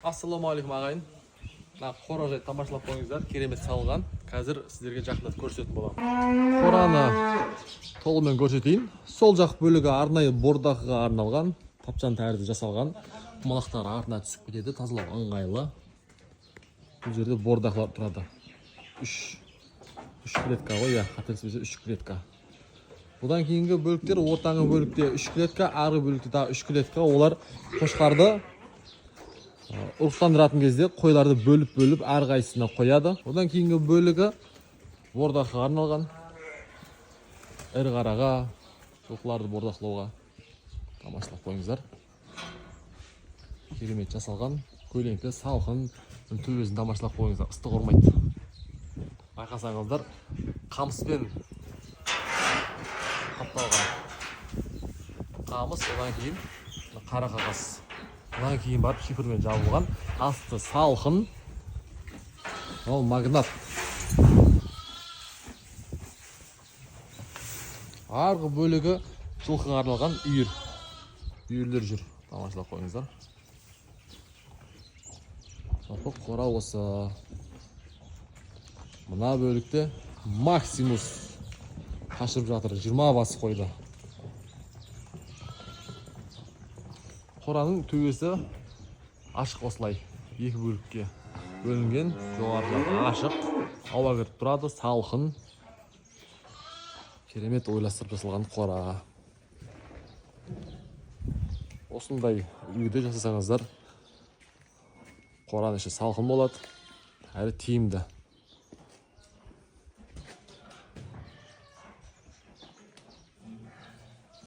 Ассалаумағалейкум ағайын. Қора тамашалап қойыңыздар, керемет салған. Қазір сіздерге жақындатып көрсететін боламын. Қораны толығымен көрсетейін. Сол жақ бөлігі арнайы бордақыға арналған, тапчан тәрізді жасалған. Құмалақтар артына түсіп кетеді, тазалау ыңғайлы. Бұл жерде бордақылар тұрады. 3 клетка ғой, қателеспесем 3 клетка. Бұдан кейінгі бөліктер, ортаңғы бөлікте 3 клетка, арғы бөлікте тағы 3 клетка. Олар қошқарды ұрықтандыратын кезде қойларды бөліп әрқайсысына қояды. Одан кейінгі бөлігі бордақыға арналған. Ірі қараға, жылқыларды бордақылауға тамашалап қойыңыздар. Керемет жасалған, көлеңкі, салқын, төбесін тамашалап қойыңыздар, ыстық ұрмайды. Байқасаңыздар, қамыспен қапталған қамыс, одан кейін қара қағаз. Одан кейін барып шифрмен жабылған, асты салқын, ол магнат. Арғы бөлігі жылқыға арналған үйірлер жүр. Тамашалап қойыңыздар. Жалпы қора осы. Мына бөлікте Максимус қашырып жатыр, 20 басы қойды. Қораның төбесі ашық осылай, екі бөлікке бөлінген, жоғарыдағы ашық, ауа кіріп тұрады, салқын. Керемет ойластырып жасалған қора. Осындай үйде жасасаңыздар, қораның іші салқын болады, әрі тиімді.